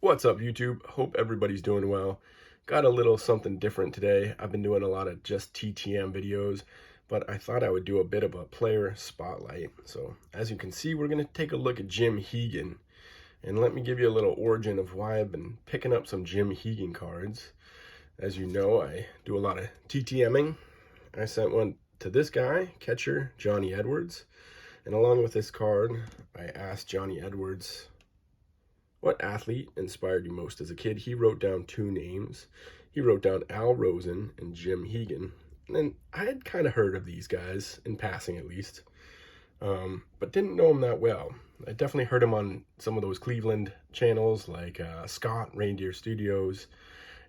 What's up, YouTube? Hope everybody's doing well. Got a little something different today. I've been doing a lot of just TTM videos, but I thought I would do a bit of a player spotlight. So as you can see, we're going to take a look at Jim Hegan. And let me give you a little origin of why I've been picking up some Jim Hegan cards. As you know, I do a lot of TTMing. I sent one to this guy, catcher Johnny Edwards. And along with this card, I asked Johnny Edwards, what athlete inspired you most as a kid? He wrote down two names. He wrote down Al Rosen and Jim Hegan. And I had kind of heard of these guys, in passing at least, but didn't know them that well. I definitely heard them on some of those Cleveland channels like Scott Reindeer Studios,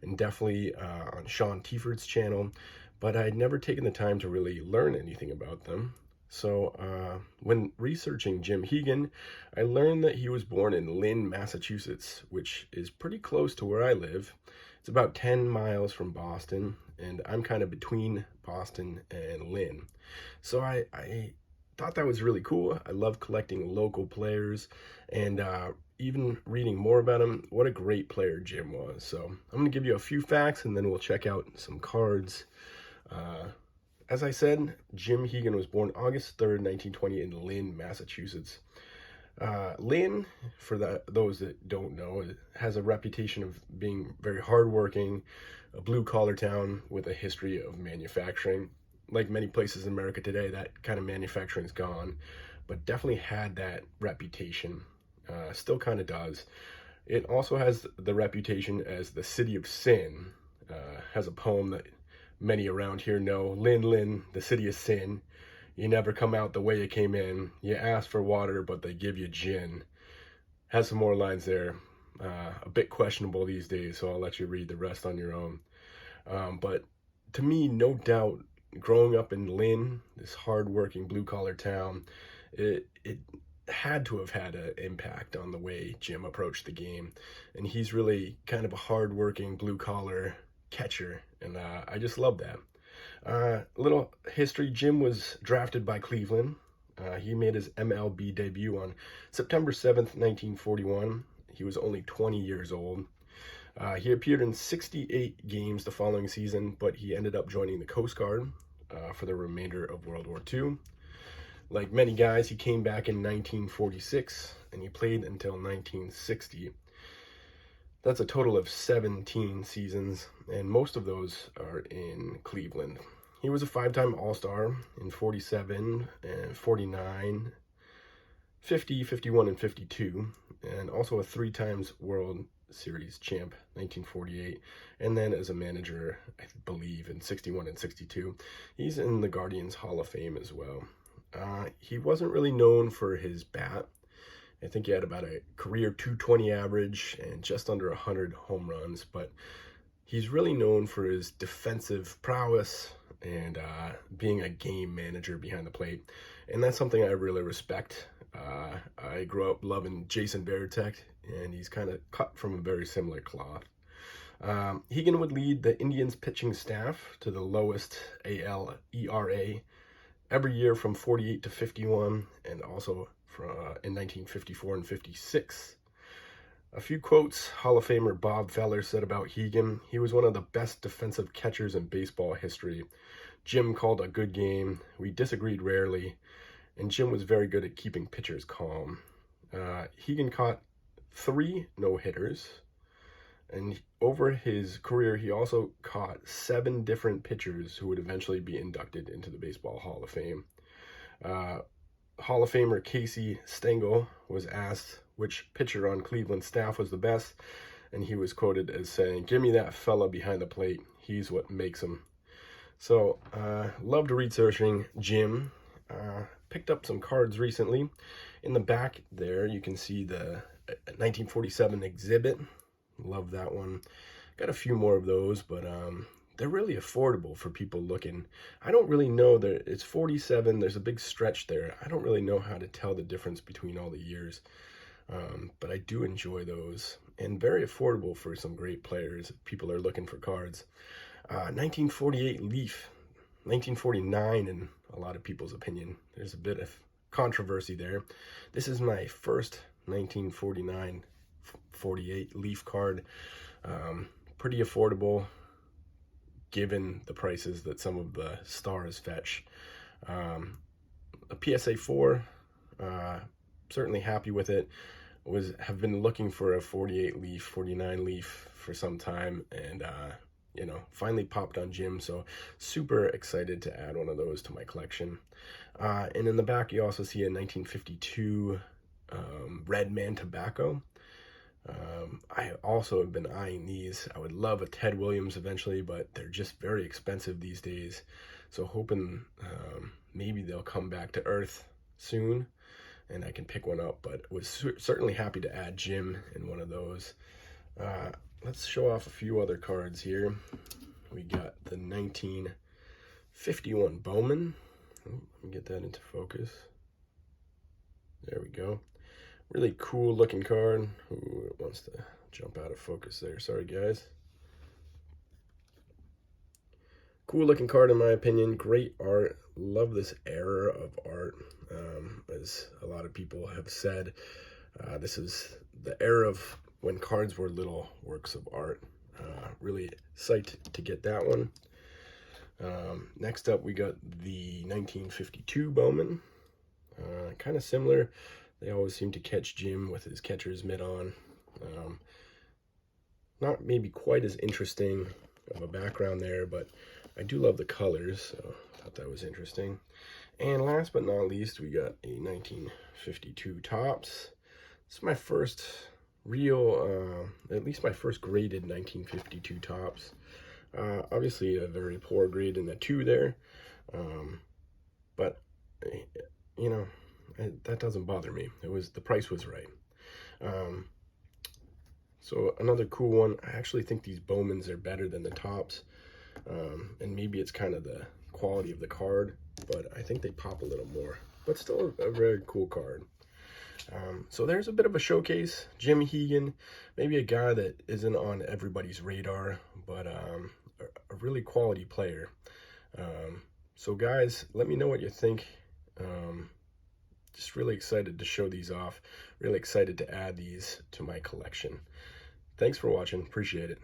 and definitely on Sean Tieford's channel, but I'd never taken the time to really learn anything about them. So when researching Jim Hegan, I learned that he was born in Lynn, Massachusetts, which is pretty close to where I live. It's about 10 miles from Boston, and I'm kind of between Boston and Lynn. So I thought that was really cool. I love collecting local players, and even reading more about him. What a great player Jim was. So I'm going to give you a few facts, and then we'll check out some cards. As I said, Jim Hegan was born August 3rd, 1920 in Lynn, Massachusetts. Lynn, for those that don't know, has a reputation of being very hardworking, a blue-collar town with a history of manufacturing. Like many places in America today, that kind of manufacturing is gone, but definitely had that reputation. Still kind of does. It also has the reputation as the city of sin. Has a poem that many around here know. Lynn, Lynn, the city of sin. You never come out the way you came in. You ask for water, but they give you gin. Has some more lines there. A bit questionable these days, so I'll let you read the rest on your own. But to me, no doubt, growing up in Lynn, this hard-working blue-collar town, it had to have had an impact on the way Jim approached the game. And he's really kind of a hard-working blue-collar catcher, and I just love that. A little history: Jim was drafted by Cleveland. He made his MLB debut on September 7th, 1941. He was only 20 years old. He appeared in 68 games the following season, but he ended up joining the Coast Guard for the remainder of World War II. Like many guys, he came back in 1946, and he played until 1960. That's a total of 17 seasons, and most of those are in Cleveland. He was a five-time All-Star in 47 and 49, 50, 51, and 52, and also a three-times World Series champ, 1948, and then as a manager, I believe, in 61 and 62. He's in the Guardians Hall of Fame as well. He wasn't really known for his bat. I think he had about a career .220 average and just under 100 home runs, but he's really known for his defensive prowess and being a game manager behind the plate, and that's something I really respect. I grew up loving Jason Varitek, and he's kind of cut from a very similar cloth. Hegan would lead the Indians pitching staff to the lowest AL ERA every year from 48 to 51, and also in 1954 and 56. A few quotes Hall of Famer Bob Feller said about Hegan: he was one of the best defensive catchers in baseball history. Jim called a good game. We disagreed rarely, and Jim was very good at keeping pitchers calm. Hegan caught 3 no-hitters, and over his career, he also caught 7 different pitchers who would eventually be inducted into the Baseball Hall of Fame. Hall of Famer Casey Stengel was asked which pitcher on Cleveland's staff was the best, and he was quoted as saying, "Give me that fella behind the plate. He's what makes him." So, loved researching Jim. Picked up some cards recently. In the back there, you can see the 1947 exhibit. Love that one. Got a few more of those, but they're really affordable for people looking. I don't really know that it's 47. There's a big stretch there. I don't really know how to tell the difference between all the years, but I do enjoy those, and very affordable for some great players. People are looking for cards. 1948 Leaf, 1949 in a lot of people's opinion. There's a bit of controversy there. This is my first 1949 48 leaf card. Pretty affordable given the prices that some of the stars fetch. A PSA 4, certainly happy with it. Have been looking for a 48 leaf, 49 leaf for some time, and you know, finally popped on Jim, so super excited to add one of those to my collection. And in the back you also see a 1952 Red Man Tobacco. I also have been eyeing these. I would love a Ted Williams eventually, but they're just very expensive these days. So hoping maybe they'll come back to earth soon and I can pick one up, but was certainly happy to add Jim in one of those. Let's show off a few other cards here. We got the 1951 Bowman. Let me get that into focus. There we go. Really cool looking card. Ooh, it wants to jump out of focus there. Sorry, guys. Cool looking card in my opinion. Great art. Love this era of art. As a lot of people have said, this is the era of when cards were little works of art. Really psyched to get that one. Next up, we got the 1952 Bowman. Kind of similar. They always seem to catch Jim with his catcher's mitt on. Not maybe quite as interesting of a background there, but I do love the colors, so I thought that was interesting. And last but not least, we got a 1952 Topps. This is my first real, at least my first graded 1952 Topps. Obviously a very poor grade in the 2 there, but you know, that doesn't bother me. The price was right. So another cool one. I actually think these Bowmans are better than the Topps, and maybe it's kind of the quality of the card, but I think they pop a little more. But still a very cool card. So there's a bit of a showcase. Jim Hegan, maybe a guy that isn't on everybody's radar, but a really quality player. So guys, let me know what you think. Just really excited to show these off. Really excited to add these to my collection. Thanks for watching. Appreciate it.